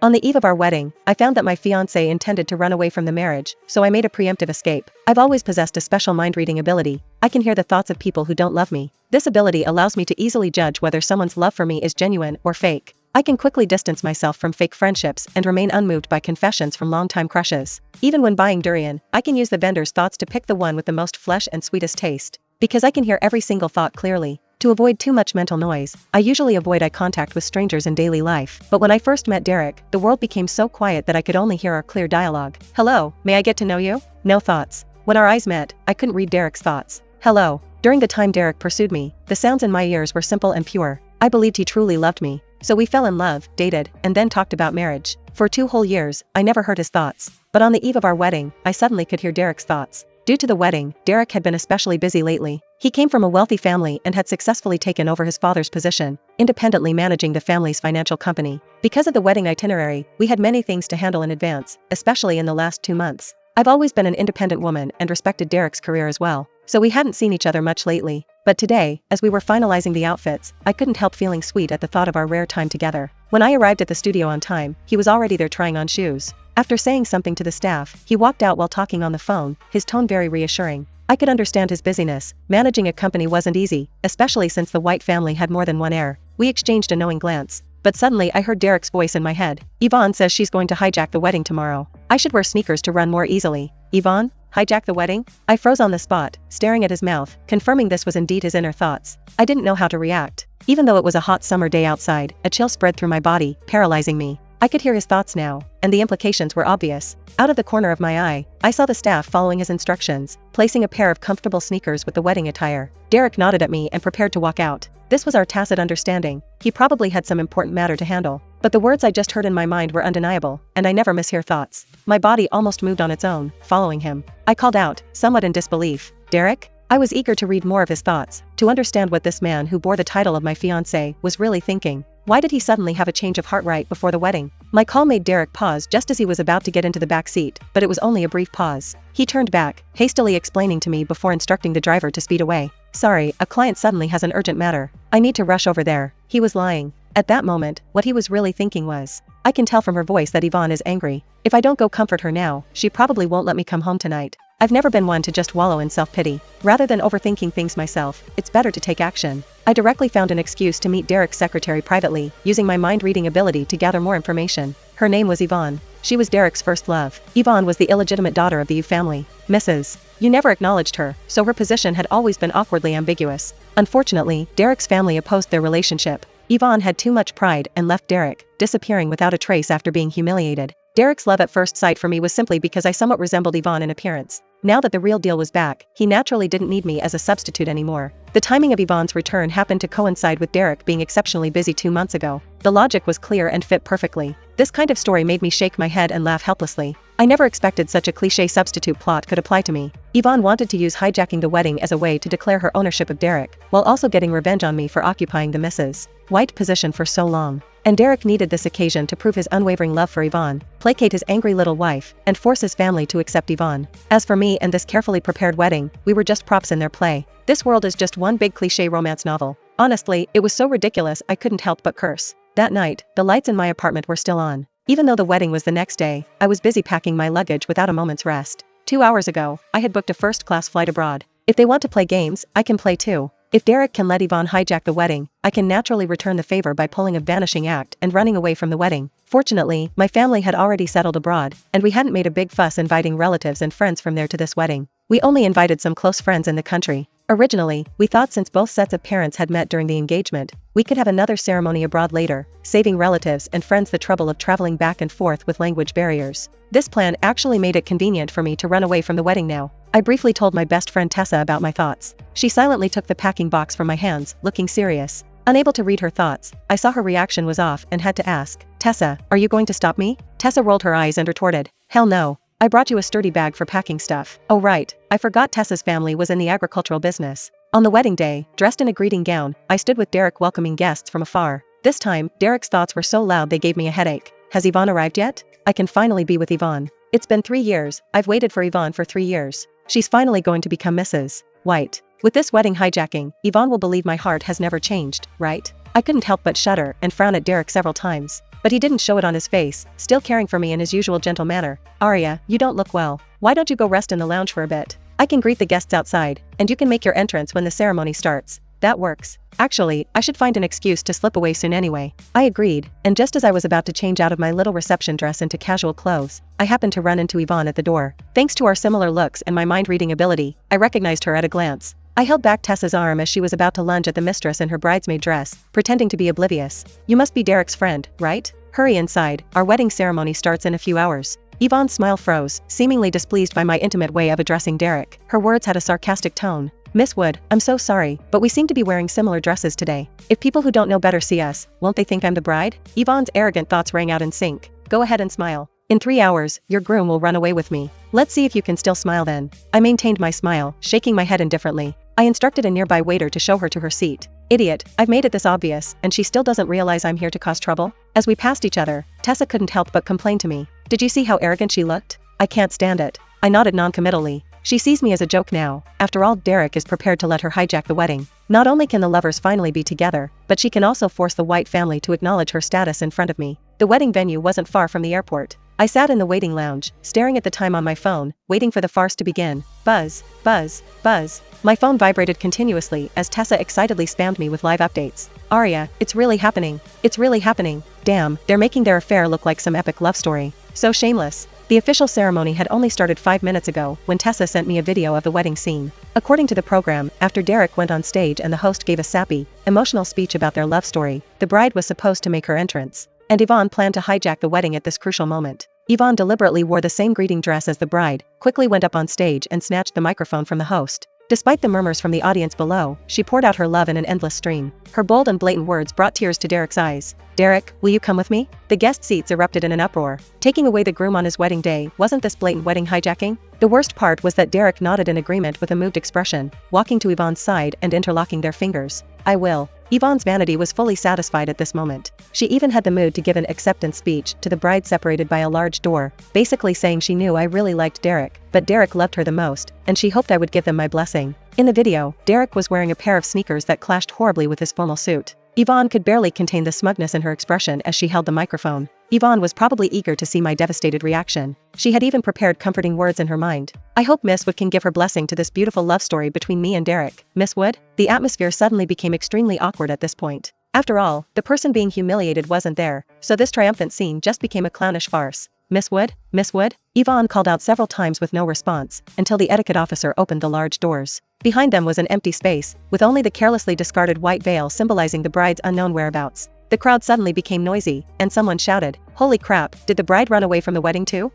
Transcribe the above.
On the eve of our wedding, I found that my fiancé intended to run away from the marriage, so I made a preemptive escape. I've always possessed a special mind-reading ability. I can hear the thoughts of people who don't love me. This ability allows me to easily judge whether someone's love for me is genuine or fake. I can quickly distance myself from fake friendships and remain unmoved by confessions from longtime crushes. Even when buying durian, I can use the vendor's thoughts to pick the one with the most flesh and sweetest taste. Because I can hear every single thought clearly. To avoid too much mental noise, I usually avoid eye contact with strangers in daily life. But when I first met Derek, the world became so quiet that I could only hear our clear dialogue. "Hello, may I get to know you?" No thoughts. When our eyes met, I couldn't read Derek's thoughts. "Hello." During the time Derek pursued me, the sounds in my ears were simple and pure. I believed he truly loved me. So we fell in love, dated, and then talked about marriage. For 2 whole years, I never heard his thoughts. But on the eve of our wedding, I suddenly could hear Derek's thoughts. Due to the wedding, Derek had been especially busy lately. He came from a wealthy family and had successfully taken over his father's position, independently managing the family's financial company. Because of the wedding itinerary, we had many things to handle in advance, especially in the last 2 months. I've always been an independent woman and respected Derek's career as well, so we hadn't seen each other much lately. But today, as we were finalizing the outfits, I couldn't help feeling sweet at the thought of our rare time together. When I arrived at the studio on time, he was already there trying on shoes. After saying something to the staff, he walked out while talking on the phone, his tone very reassuring. I could understand his busyness. Managing a company wasn't easy, especially since the White family had more than one heir. We exchanged a knowing glance. But suddenly I heard Derek's voice in my head. "Yvonne says she's going to hijack the wedding tomorrow. I should wear sneakers to run more easily." "Yvonne? Hijack the wedding?" I froze on the spot, staring at his mouth, confirming this was indeed his inner thoughts. I didn't know how to react. Even though it was a hot summer day outside, a chill spread through my body, paralyzing me. I could hear his thoughts now, and the implications were obvious. Out of the corner of my eye, I saw the staff following his instructions, placing a pair of comfortable sneakers with the wedding attire. Derek nodded at me and prepared to walk out. This was our tacit understanding. He probably had some important matter to handle. But the words I just heard in my mind were undeniable, and I never mishear thoughts. My body almost moved on its own, following him. I called out, somewhat in disbelief, "Derek?" I was eager to read more of his thoughts, to understand what this man who bore the title of my fiancé was really thinking. Why did he suddenly have a change of heart right before the wedding? My call made Derek pause just as he was about to get into the back seat, but it was only a brief pause. He turned back, hastily explaining to me before instructing the driver to speed away. "Sorry, a client suddenly has an urgent matter. I need to rush over there." He was lying. At that moment, what he was really thinking was, "I can tell from her voice that Yvonne is angry. If I don't go comfort her now, she probably won't let me come home tonight." I've never been one to just wallow in self-pity. Rather than overthinking things myself, it's better to take action. I directly found an excuse to meet Derek's secretary privately, using my mind-reading ability to gather more information. Her name was Yvonne. She was Derek's first love. Yvonne was the illegitimate daughter of the Yu family. Mrs. Yu never acknowledged her, so her position had always been awkwardly ambiguous. Unfortunately, Derek's family opposed their relationship. Yvonne had too much pride and left Derek, disappearing without a trace after being humiliated. Derek's love at first sight for me was simply because I somewhat resembled Yvonne in appearance. Now that the real deal was back, he naturally didn't need me as a substitute anymore. The timing of Yvonne's return happened to coincide with Derek being exceptionally busy 2 months ago. The logic was clear and fit perfectly. This kind of story made me shake my head and laugh helplessly. I never expected such a cliché substitute plot could apply to me. Yvonne wanted to use hijacking the wedding as a way to declare her ownership of Derek, while also getting revenge on me for occupying the Mrs. White position for so long. And Derek needed this occasion to prove his unwavering love for Yvonne, placate his angry little wife, and force his family to accept Yvonne. As for me and this carefully prepared wedding, we were just props in their play. This world is just one big cliché romance novel. Honestly, it was so ridiculous I couldn't help but curse. That night, the lights in my apartment were still on. Even though the wedding was the next day, I was busy packing my luggage without a moment's rest. 2 hours ago, I had booked a first-class flight abroad. If they want to play games, I can play too. If Derek can let Yvonne hijack the wedding, I can naturally return the favor by pulling a vanishing act and running away from the wedding. Fortunately, my family had already settled abroad, and we hadn't made a big fuss inviting relatives and friends from there to this wedding. We only invited some close friends in the country. Originally, we thought since both sets of parents had met during the engagement, we could have another ceremony abroad later, saving relatives and friends the trouble of traveling back and forth with language barriers. This plan actually made it convenient for me to run away from the wedding now. I briefly told my best friend Tessa about my thoughts. She silently took the packing box from my hands, looking serious. Unable to read her thoughts, I saw her reaction was off and had to ask, "Tessa, are you going to stop me?" Tessa rolled her eyes and retorted, "Hell no. I brought you a sturdy bag for packing stuff." Oh right, I forgot Tessa's family was in the agricultural business. On the wedding day, dressed in a greeting gown, I stood with Derek welcoming guests from afar. This time, Derek's thoughts were so loud they gave me a headache. Has Yvonne arrived yet? I can finally be with Yvonne. It's been 3 years, I've waited for Yvonne for 3 years. She's finally going to become Mrs. White. With this wedding hijacking, Yvonne will believe my heart has never changed, right? I couldn't help but shudder and frown at Derek several times. but he didn't show it on his face, still caring for me in his usual gentle manner. Arya, you don't look well. Why don't you go rest in the lounge for a bit? I can greet the guests outside, and you can make your entrance when the ceremony starts. That works. Actually, I should find an excuse to slip away soon anyway. I agreed, and just as I was about to change out of my little reception dress into casual clothes, I happened to run into Yvonne at the door. Thanks to our similar looks and my mind-reading ability, I recognized her at a glance. I held back Tessa's arm as she was about to lunge at the mistress in her bridesmaid dress, pretending to be oblivious. You must be Derek's friend, right? Hurry inside, our wedding ceremony starts in a few hours. Yvonne's smile froze, seemingly displeased by my intimate way of addressing Derek. Her words had a sarcastic tone. Miss Wood, I'm so sorry, but we seem to be wearing similar dresses today. If people who don't know better see us, won't they think I'm the bride? Yvonne's arrogant thoughts rang out in sync. Go ahead and smile. In 3 hours, your groom will run away with me. Let's see if you can still smile then. I maintained my smile, shaking my head indifferently. I instructed a nearby waiter to show her to her seat. Idiot, I've made it this obvious, and she still doesn't realize I'm here to cause trouble? As we passed each other, Tessa couldn't help but complain to me. Did you see how arrogant she looked? I can't stand it. I nodded noncommittally. She sees me as a joke now. After all, Derek is prepared to let her hijack the wedding. Not only can the lovers finally be together, but she can also force the White family to acknowledge her status in front of me. The wedding venue wasn't far from the airport. I sat in the waiting lounge, staring at the time on my phone, waiting for the farce to begin. Buzz, buzz, buzz. My phone vibrated continuously as Tessa excitedly spammed me with live updates. Arya, it's really happening. It's really happening. Damn, they're making their affair look like some epic love story. So shameless. The official ceremony had only started 5 minutes ago when Tessa sent me a video of the wedding scene. According to the program, after Derek went on stage and the host gave a sappy, emotional speech about their love story, the bride was supposed to make her entrance. And Yvonne planned to hijack the wedding at this crucial moment. Yvonne deliberately wore the same greeting dress as the bride, quickly went up on stage and snatched the microphone from the host. Despite the murmurs from the audience below, she poured out her love in an endless stream. Her bold and blatant words brought tears to Derek's eyes. Derek, will you come with me? The guest seats erupted in an uproar. Taking away the groom on his wedding day, wasn't this blatant wedding hijacking? The worst part was that Derek nodded in agreement with a moved expression, walking to Yvonne's side and interlocking their fingers. I will. Yvonne's vanity was fully satisfied at this moment. She even had the mood to give an acceptance speech to the bride separated by a large door, basically saying she knew I really liked Derek, but Derek loved her the most, and she hoped I would give them my blessing. In the video, Derek was wearing a pair of sneakers that clashed horribly with his formal suit. Yvonne could barely contain the smugness in her expression as she held the microphone. Yvonne was probably eager to see my devastated reaction. She had even prepared comforting words in her mind. I hope Miss Wood can give her blessing to this beautiful love story between me and Derek. Miss Wood? The atmosphere suddenly became extremely awkward at this point. After all, the person being humiliated wasn't there, so this triumphant scene just became a clownish farce. Miss Wood? Miss Wood? Yvonne called out several times with no response, until the etiquette officer opened the large doors. Behind them was an empty space, with only the carelessly discarded white veil symbolizing the bride's unknown whereabouts. The crowd suddenly became noisy, and someone shouted, "Holy crap, did the bride run away from the wedding too?"